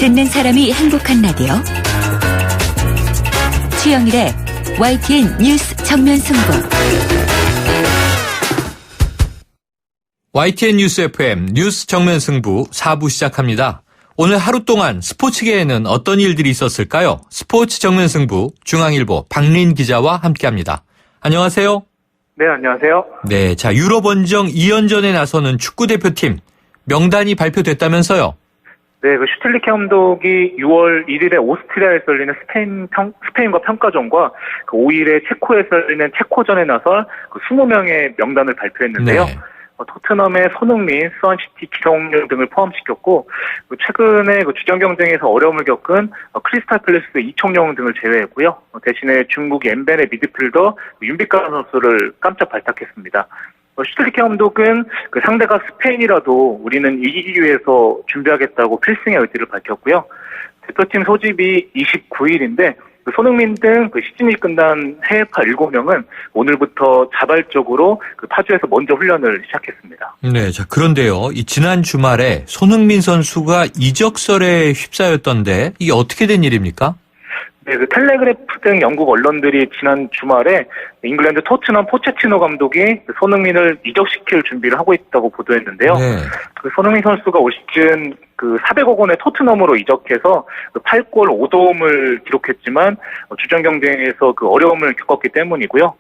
듣는 사람이 행복한 라디오 최영일의 YTN 뉴스 정면 승부. YTN 뉴스 FM 뉴스 정면 승부 4부 시작합니다. 오늘 하루 동안 스포츠계에는 어떤 일들이 있었을까요? 스포츠 정면 승부 중앙일보 박린 기자와 함께합니다. 안녕하세요. 네, 안녕하세요. 네, 자 유럽 원정 2연전에 나서는 축구 대표팀 명단이 발표됐다면서요? 네, 그 슈틸리케 감독이 6월 1일에 오스트리아에서 열리는 스페인과 평가전과 그 5일에 체코에서 열리는 체코전에 나설 그 20명의 명단을 발표했는데요. 네. 토트넘의 손흥민, 스완시티 기성용 등을 포함시켰고 최근에 그 주전 경쟁에서 어려움을 겪은 크리스탈 팰리스 이청용 등을 제외했고요. 대신에 중국 엠벤의 미드필더 윤빛가람 선수를 깜짝 발탁했습니다. 슈틸리케 감독은 그 상대가 스페인이라도 우리는 이기기 위해서 준비하겠다고 필승의 의지를 밝혔고요. 대표팀 소집이 29일인데 그 손흥민 등 그 시즌이 끝난 해외파 7명은 오늘부터 자발적으로 그 파주에서 먼저 훈련을 시작했습니다. 네, 자 그런데요, 이 지난 주말에 손흥민 선수가 이적설에 휩싸였던데 이게 어떻게 된 일입니까? 네, 그 텔레그래프 등 영국 언론들이 지난 주말에 잉글랜드 토트넘 포체티노 감독이 손흥민을 이적시킬 준비를 하고 있다고 보도했는데요. 네. 그 손흥민 선수가 올 시즌 그 400억 원의 토트넘으로 이적해서 그 8골 5도움을 기록했지만 주전 경쟁에서 그 어려움을 겪었기 때문이고요.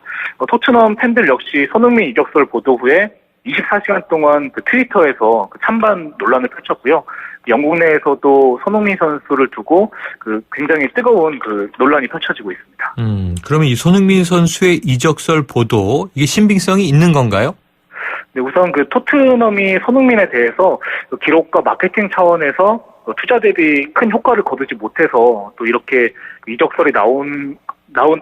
토트넘 팬들 역시 손흥민 이적설 보도 후에 24시간 동안 그 트위터에서 그 찬반 논란을 펼쳤고요. 영국 내에서도 손흥민 선수를 두고 그 굉장히 뜨거운 그 논란이 펼쳐지고 있습니다. 그러면 이 손흥민 선수의 이적설 보도 이게 신빙성이 있는 건가요? 네, 우선 그 토트넘이 손흥민에 대해서 그 기록과 마케팅 차원에서 투자 대비 큰 효과를 거두지 못해서 또 이렇게 이적설이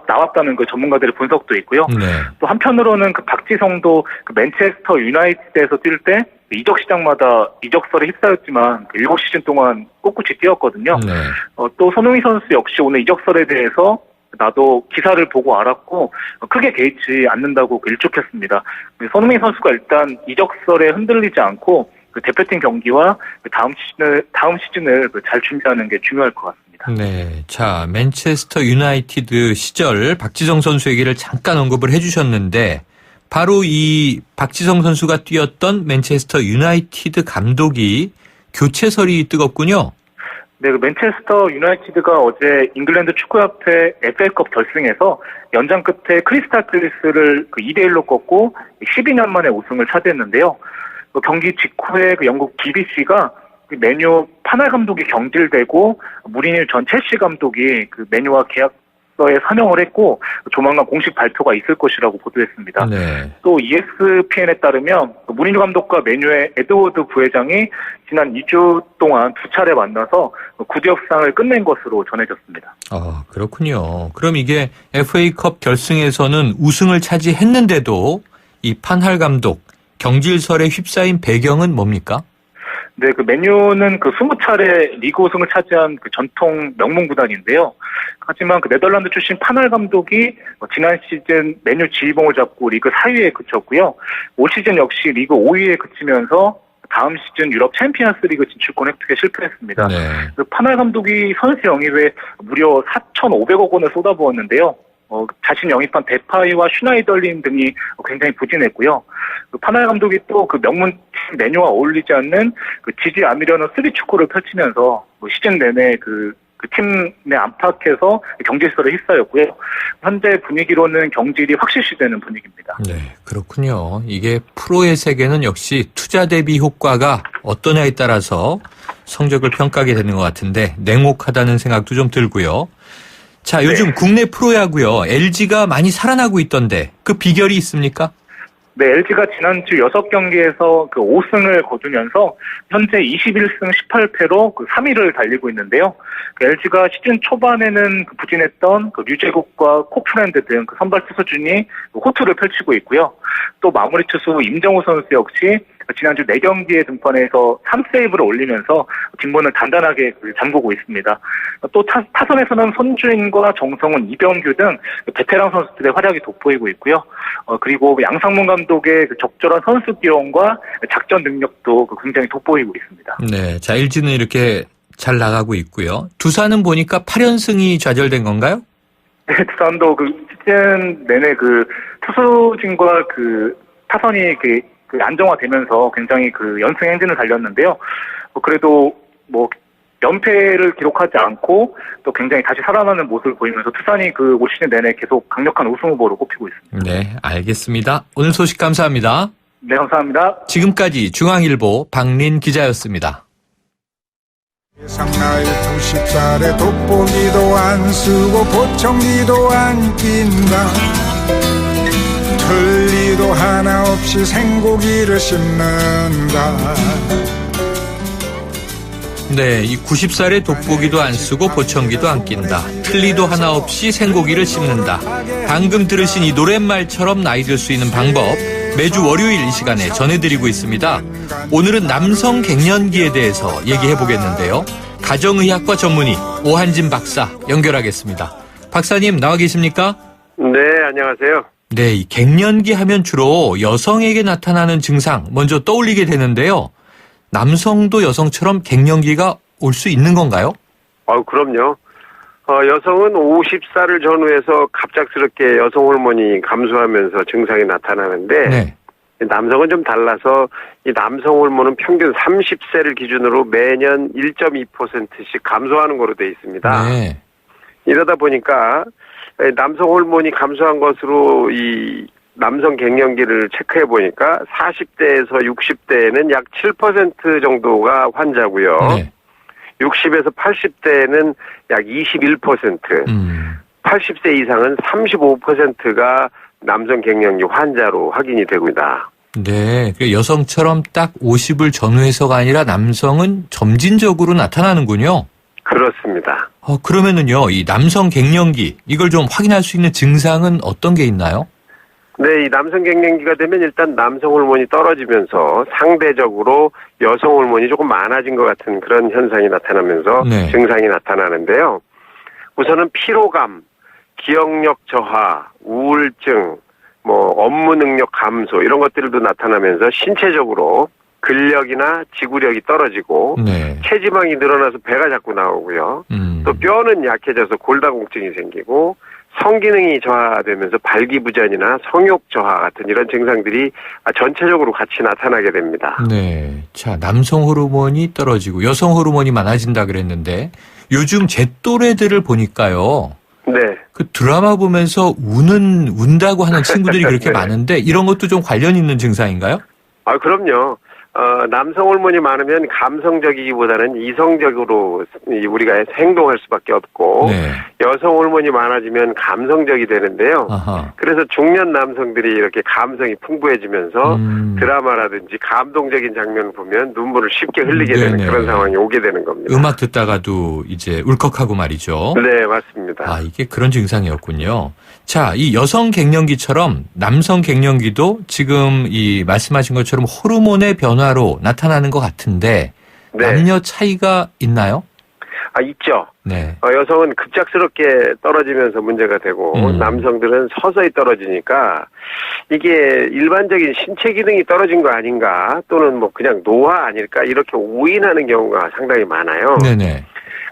나왔다는 그 전문가들의 분석도 있고요. 네. 또 한편으로는 그 박지성도 그 맨체스터 유나이티드에서 뛸 때 이적 시장마다 이적설에 휩싸였지만 7시즌 동안 꿋꿋이 뛰었거든요. 네. 또 손흥민 선수 역시 오늘 이적설에 대해서 나도 기사를 보고 알았고 크게 개의치 않는다고 일축했습니다. 손흥민 선수가 일단 이적설에 흔들리지 않고 그 대표팀 경기와 다음 시즌을 잘 준비하는 게 중요할 것 같습니다. 네, 자 맨체스터 유나이티드 시절 박지성 선수 얘기를 잠깐 언급을 해주셨는데 바로 이 박지성 선수가 뛰었던 맨체스터 유나이티드 감독이 교체설이 뜨겁군요. 네, 그 맨체스터 유나이티드가 어제 잉글랜드 축구협회 FA컵 결승에서 연장 끝에 크리스탈 팰리스를 그 2대1로 꺾고 12년 만에 우승을 차지했는데요. 그 경기 직후에 그 영국 BBC가 그 메뉴 파날 감독이 경질되고 무리뉴 전 첼시 감독이 그 메뉴와 계약서에 서명을 했고 조만간 공식 발표가 있을 것이라고 보도했습니다. 네. 또 ESPN에 따르면 무리뉴 감독과 메뉴의 에드워드 부회장이 지난 2주 동안 2차례 만나서 구대 협상을 끝낸 것으로 전해졌습니다. 그렇군요. 그럼 이게 FA컵 결승에서는 우승을 차지했는데도 이 판할 감독 경질설에 휩싸인 배경은 뭡니까? 네, 그 맨유는 그 20차례 리그 우승을 차지한 그 전통 명문 구단인데요. 하지만 그 네덜란드 출신 파날 감독이 지난 시즌 맨유 지휘봉을 잡고 리그 4위에 그쳤고요. 올 시즌 역시 리그 5위에 그치면서 다음 시즌 유럽 챔피언스 리그 진출권 획득에 실패했습니다. 네. 그 파날 감독이 선수 영입에 무려 4,500억 원을 쏟아부었는데요. 자신 영입한 데파이와 슈나이덜린 등이 굉장히 부진했고요. 그 파날 감독이 또 그 명문 팀 메뉴와 어울리지 않는 그 지지 않으려는 수비 축구를 펼치면서 시즌 내내 그 팀 내 안팎에서 경질설에 휩싸였고요. 현재 분위기로는 경질이 확실시되는 분위기입니다. 네, 그렇군요. 이게 프로의 세계는 역시 투자 대비 효과가 어떠냐에 따라서 성적을 평가하게 되는 것 같은데 냉혹하다는 생각도 좀 들고요. 자, 요즘 네. 국내 프로야구요. LG가 많이 살아나고 있던데 그 비결이 있습니까? 네, LG가 지난주 6경기에서 그 5승을 거두면서 현재 21승 18패로 그 3위를 달리고 있는데요. 그 LG가 시즌 초반에는 그 부진했던 그 류제국과 코프랜드 등 그 선발 투수진이 호투를 펼치고 있고요. 또 마무리 투수 임정우 선수 역시 지난주 4경기의 등판에서 3세이브를 올리면서 뒷문을 단단하게 잠그고 있습니다. 또 타선에서는 손주인과 정성훈, 이병규 등 베테랑 선수들의 활약이 돋보이고 있고요. 그리고 양상문 감독의 적절한 선수 기용과 작전 능력도 굉장히 돋보이고 있습니다. 네, 자 LG는 이렇게 잘 나가고 있고요. 두산은 보니까 8연승이 좌절된 건가요? 네, 두산도 그 시즌 내내 그 투수진과 그 타선이 그 안정화되면서 굉장히 그 연승 행진을 달렸는데요. 그래도 뭐 연패를 기록하지 않고 또 굉장히 다시 살아나는 모습을 보이면서 두산이 그 올 시즌 내내 계속 강력한 우승 후보로 꼽히고 있습니다. 네, 알겠습니다. 오늘 소식 감사합니다. 네, 감사합니다. 지금까지 중앙일보 박린 기자였습니다. 상나이 90살에 돋보기도 안 쓰고 보청기도 안 낀다. 틀니도 하나 없이 생고기를 씹는다. 네, 이 90살에 돋보기도 안 쓰고 보청기도 안 낀다. 틀니도 하나 없이 생고기를 씹는다. 방금 들으신 이 노랫말처럼 나이 들 수 있는 방법 매주 월요일 이 시간에 전해드리고 있습니다. 오늘은 남성 갱년기에 대해서 얘기해보겠는데요. 가정의학과 전문의 오한진 박사 연결하겠습니다. 박사님 나와 계십니까? 네, 안녕하세요. 네, 이 갱년기 하면 주로 여성에게 나타나는 증상 먼저 떠올리게 되는데요. 남성도 여성처럼 갱년기가 올 수 있는 건가요? 그럼요. 여성은 50살을 전후해서 갑작스럽게 여성 호르몬이 감소하면서 증상이 나타나는데 네. 남성은 좀 달라서 이 남성 호르몬은 평균 30세를 기준으로 매년 1.2%씩 감소하는 거로 돼 있습니다. 네. 이러다 보니까 남성 호르몬이 감소한 것으로 이 남성 갱년기를 체크해 보니까 40대에서 60대에는 약 7% 정도가 환자고요. 네. 60에서 80대에는 약 21%, 80세 이상은 35%가 남성 갱년기 환자로 확인이 됩니다. 네, 여성처럼 딱 50을 전후해서가 아니라 남성은 점진적으로 나타나는군요. 그렇습니다. 그러면은요, 이 남성 갱년기 이걸 좀 확인할 수 있는 증상은 어떤 게 있나요? 네, 이 남성 갱년기가 되면 일단 남성 호르몬이 떨어지면서 상대적으로 여성 호르몬이 조금 많아진 것 같은 그런 현상이 나타나면서 네. 증상이 나타나는데요. 우선은 피로감, 기억력 저하, 우울증, 업무 능력 감소 이런 것들도 나타나면서 신체적으로 근력이나 지구력이 떨어지고 네. 체지방이 늘어나서 배가 자꾸 나오고요. 또 뼈는 약해져서 골다공증이 생기고 성기능이 저하되면서 발기부전이나 성욕 저하 같은 이런 증상들이 전체적으로 같이 나타나게 됩니다. 네. 자, 남성 호르몬이 떨어지고 여성 호르몬이 많아진다 그랬는데 요즘 제 또래들을 보니까요. 네. 그 드라마 보면서 운다고 하는 친구들이 그렇게 네. 많은데 이런 것도 좀 관련 있는 증상인가요? 그럼요. 남성 호르몬이 많으면 감성적이기보다는 이성적으로 우리가 행동할 수밖에 없고 네. 여성 호르몬이 많아지면 감성적이 되는데요. 아하. 그래서 중년 남성들이 이렇게 감성이 풍부해지면서 드라마라든지 감동적인 장면을 보면 눈물을 쉽게 흘리게 되는 네네. 그런 상황이 오게 되는 겁니다. 음악 듣다가도 이제 울컥하고 말이죠. 네, 맞습니다. 이게 그런 증상이었군요. 자, 이 여성 갱년기처럼 남성 갱년기도 지금 이 말씀하신 것처럼 호르몬의 변화로 나타나는 것 같은데 네. 남녀 차이가 있나요? 있죠. 네. 여성은 급작스럽게 떨어지면서 문제가 되고 남성들은 서서히 떨어지니까 이게 일반적인 신체 기능이 떨어진 거 아닌가 또는 그냥 노화 아닐까 이렇게 오인하는 경우가 상당히 많아요. 네네.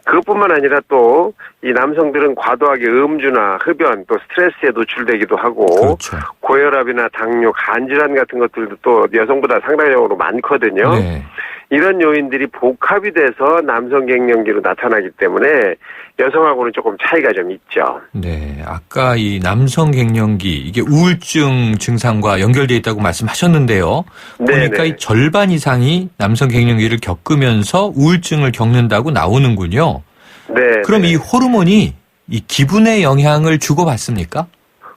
그것뿐만 아니라 또 이 남성들은 과도하게 음주나 흡연 또 스트레스에 노출되기도 하고 그렇죠. 고혈압이나 당뇨, 간질환 같은 것들도 또 여성보다 상당적으로 많거든요. 네. 이런 요인들이 복합이 돼서 남성 갱년기로 나타나기 때문에 여성하고는 조금 차이가 좀 있죠. 네. 아까 이 남성 갱년기 이게 우울증 증상과 연결되어 있다고 말씀하셨는데요. 보니까 네네. 이 절반 이상이 남성 갱년기를 겪으면서 우울증을 겪는다고 나오는군요. 네. 그럼 이 호르몬이 이 기분에 영향을 주고받습니까?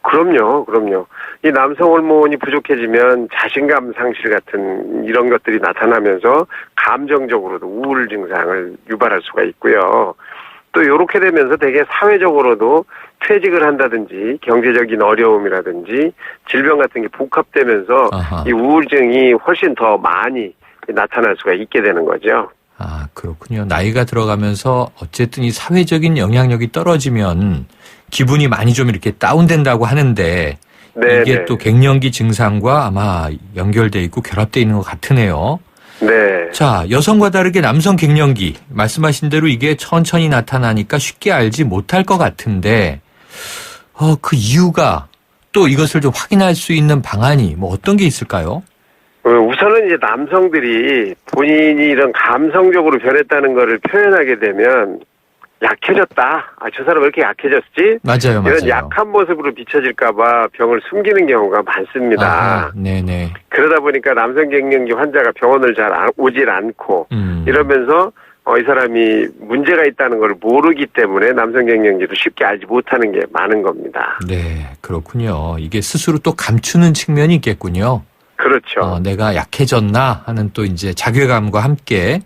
그럼요. 이 남성 호르몬이 부족해지면 자신감 상실 같은 이런 것들이 나타나면서 감정적으로도 우울 증상을 유발할 수가 있고요. 또 이렇게 되면서 되게 사회적으로도 퇴직을 한다든지 경제적인 어려움이라든지 질병 같은 게 복합되면서 아하. 이 우울증이 훨씬 더 많이 나타날 수가 있게 되는 거죠. 그렇군요. 나이가 들어가면서 어쨌든 이 사회적인 영향력이 떨어지면 기분이 많이 좀 이렇게 다운된다고 하는데 네, 이게 네. 또 갱년기 증상과 아마 연결돼 있고 결합돼 있는 것 같으네요. 네. 자, 여성과 다르게 남성 갱년기 말씀하신 대로 이게 천천히 나타나니까 쉽게 알지 못할 것 같은데 그 이유가 또 이것을 좀 확인할 수 있는 방안이 뭐 어떤 게 있을까요? 우선은 이제 남성들이 본인이 이런 감성적으로 변했다는 거를 표현하게 되면 약해졌다. 저 사람 왜 이렇게 약해졌지? 맞아요. 이런 약한 모습으로 비춰질까봐 병을 숨기는 경우가 많습니다. 아하, 네네. 그러다 보니까 남성 갱년기 환자가 병원을 잘 오질 않고 이러면서 이 사람이 문제가 있다는 걸 모르기 때문에 남성 갱년기도 쉽게 알지 못하는 게 많은 겁니다. 네, 그렇군요. 이게 스스로 또 감추는 측면이 있겠군요. 그렇죠. 내가 약해졌나 하는 또 이제 자괴감과 함께.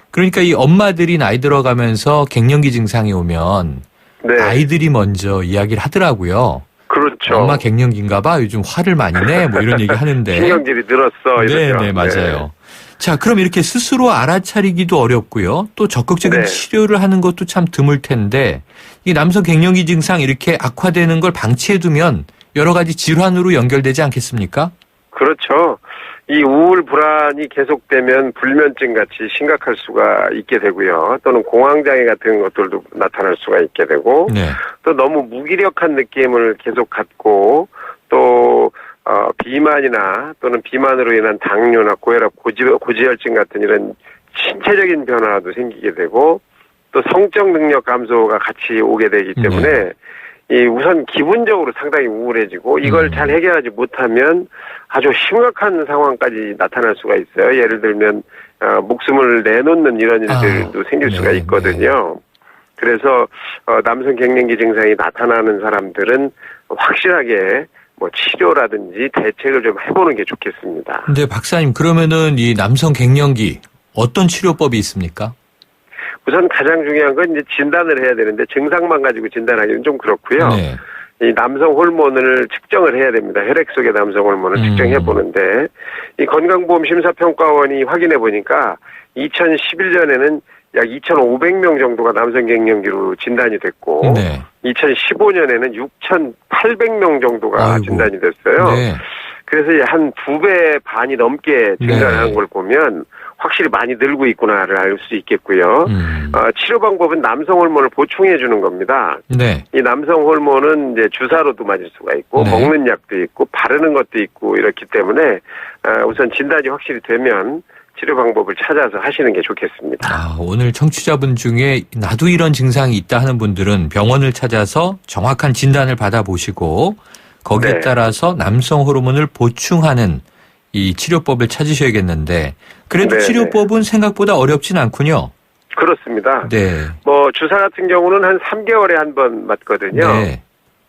그러니까 이 엄마들이 나이 들어가면서 갱년기 증상이 오면 네. 아이들이 먼저 이야기를 하더라고요. 그렇죠. 엄마 갱년기인가 봐. 요즘 화를 많이 내. 뭐 이런 얘기 하는데. 신경질이 늘었어. 이러죠. 네, 맞아요. 자, 그럼 이렇게 스스로 알아차리기도 어렵고요. 또 적극적인 네. 치료를 하는 것도 참 드물 텐데 이 남성 갱년기 증상 이렇게 악화되는 걸 방치해두면 여러 가지 질환으로 연결되지 않겠습니까? 그렇죠. 이 우울 불안이 계속되면 불면증 같이 심각할 수가 있게 되고요. 또는 공황장애 같은 것들도 나타날 수가 있게 되고 네. 또 너무 무기력한 느낌을 계속 갖고 또 비만이나 또는 비만으로 인한 당뇨나 고혈압, 고지혈증 같은 이런 신체적인 변화도 생기게 되고 또 성적 능력 감소가 같이 오게 되기 때문에 우선 기분적으로 상당히 우울해지고 이걸 잘 해결하지 못하면 아주 심각한 상황까지 나타날 수가 있어요. 예를 들면 목숨을 내놓는 이런 일들도 생길 수가 있거든요. 그래서 남성 갱년기 증상이 나타나는 사람들은 확실하게 뭐 치료라든지 대책을 좀 해보는 게 좋겠습니다. 근데 박사님 그러면은 이 남성 갱년기 어떤 치료법이 있습니까? 우선 가장 중요한 건 이제 진단을 해야 되는데 증상만 가지고 진단하기는 좀 그렇고요. 네. 이 남성 호르몬을 측정을 해야 됩니다. 혈액 속의 남성 호르몬을 측정해 보는데 이 건강보험 심사평가원이 확인해 보니까 2011년에는 약 2,500명 정도가 남성 갱년기로 진단이 됐고 네. 2015년에는 6,800명 정도가 아이고. 진단이 됐어요. 네. 그래서 한 2배 반이 넘게 증가한 네. 걸 보면 확실히 많이 늘고 있구나를 알 수 있겠고요. 치료 방법은 남성 호르몬을 보충해 주는 겁니다. 네. 이 남성 호르몬은 이제 주사로도 맞을 수가 있고 네. 먹는 약도 있고 바르는 것도 있고 이렇기 때문에 우선 진단이 확실히 되면 치료 방법을 찾아서 하시는 게 좋겠습니다. 오늘 청취자분 중에 나도 이런 증상이 있다 하는 분들은 병원을 찾아서 정확한 진단을 받아보시고 거기에 네. 따라서 남성 호르몬을 보충하는 이 치료법을 찾으셔야겠는데 그래도 네, 치료법은 생각보다 어렵진 않군요. 그렇습니다. 네. 뭐 주사 같은 경우는 한 3개월에 한 번 맞거든요. 네.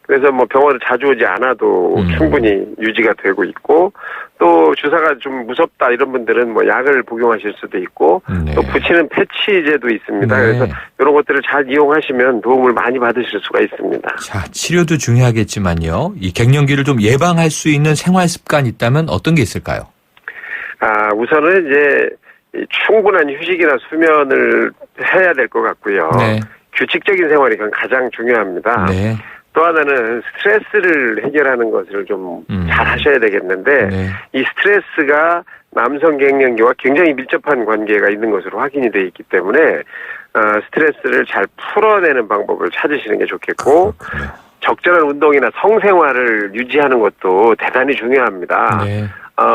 그래서 뭐 병원을 자주 오지 않아도 충분히 유지가 되고 있고 또 주사가 좀 무섭다 이런 분들은 뭐 약을 복용하실 수도 있고 네. 또 붙이는 패치제도 있습니다. 네. 그래서 이런 것들을 잘 이용하시면 도움을 많이 받으실 수가 있습니다. 자, 치료도 중요하겠지만요. 이 갱년기를 좀 예방할 수 있는 생활 습관이 있다면 어떤 게 있을까요? 우선은 이제 충분한 휴식이나 수면을 해야 될 것 같고요. 네. 규칙적인 생활이 가장 중요합니다. 네. 또 하나는 스트레스를 해결하는 것을 좀 잘 하셔야 되겠는데 네. 이 스트레스가 남성 갱년기와 굉장히 밀접한 관계가 있는 것으로 확인이 되어 있기 때문에 스트레스를 잘 풀어내는 방법을 찾으시는 게 좋겠고 그렇군요. 적절한 운동이나 성생활을 유지하는 것도 대단히 중요합니다. 네.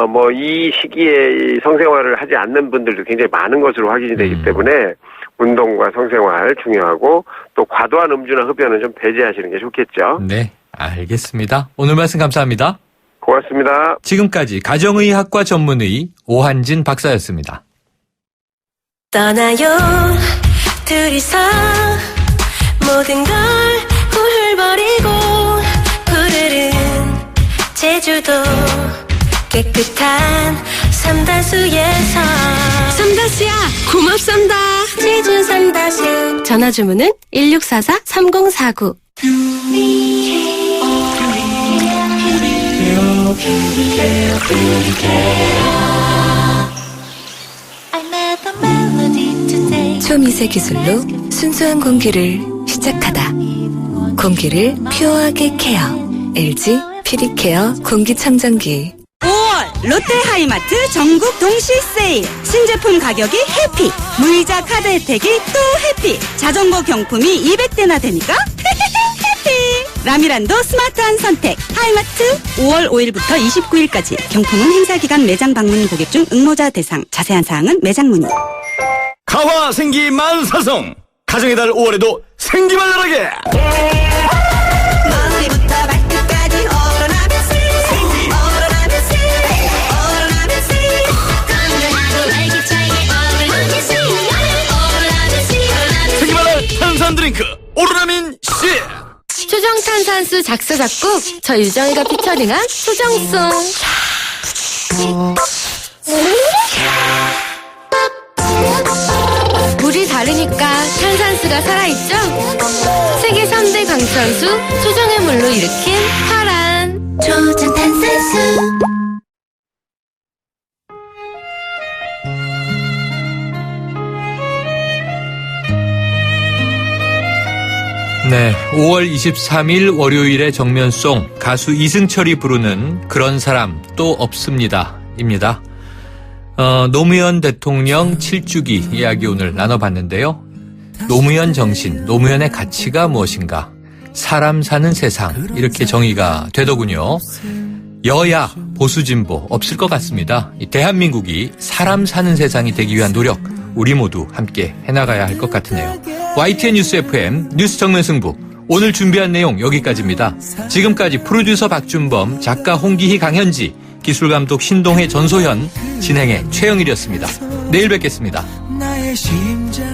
뭐 이 시기에 성생활을 하지 않는 분들도 굉장히 많은 것으로 확인이 되기 때문에 운동과 성생활 중요하고 또 과도한 음주나 흡연은 좀 배제하시는 게 좋겠죠. 네, 알겠습니다. 오늘 말씀 감사합니다. 고맙습니다. 지금까지 가정의학과 전문의 오한진 박사였습니다. 떠나요 둘이서 모든 걸 훌훌 버리고 푸르른 제주도 깨끗한 삼다수에서 삼다수야 고맙습니다. 제주 삼다수 전화 주문은 1644-3049. 초미세 기술로 순수한 공기를 시작하다. 공기를 퓨어하게 케어. LG 퓨리케어 공기청정기. 5월 롯데 하이마트 전국 동시 세일. 신제품 가격이 해피. 무이자 카드 혜택이 또 해피. 자전거 경품이 200대나 되니까 해피. 라미란도 스마트한 선택. 하이마트 5월 5일부터 29일까지. 경품은 행사기간 매장 방문 고객 중 응모자 대상. 자세한 사항은 매장 문의. 가화 생기 만사성. 가정의 달 5월에도 생기발랄하게. 머리부터 발끝까지 오로나면서 오로나면서 오로나면서 건강하고 활기차게 오로나면서 오로나면서 생기발랄 탄산 드링크 오로나민 C. 초정 탄산수 작사 작곡 저 유정이가 피처링한 소정송. 물이 다르니까 탄산수가 살아있죠? 세계 3대 강천수 초정의 물로 일으킨 파란 초장 탄산수. 네, 5월 23일 월요일의 정면송 가수 이승철이 부르는 그런 사람 또 없습니다 입니다. 노무현 대통령 7주기 이야기 오늘 나눠봤는데요. 노무현 정신, 노무현의 가치가 무엇인가? 사람 사는 세상 이렇게 정의가 되더군요. 여야, 보수, 진보 없을 것 같습니다. 이 대한민국이 사람 사는 세상이 되기 위한 노력 우리 모두 함께 해나가야 할 것 같으네요. YTN 뉴스 FM 뉴스 정면승부 오늘 준비한 내용 여기까지입니다. 지금까지 프로듀서 박준범, 작가 홍기희, 강현지, 기술감독 신동해, 전소현, 진행의 최영일이었습니다. 내일 뵙겠습니다. 나의 심장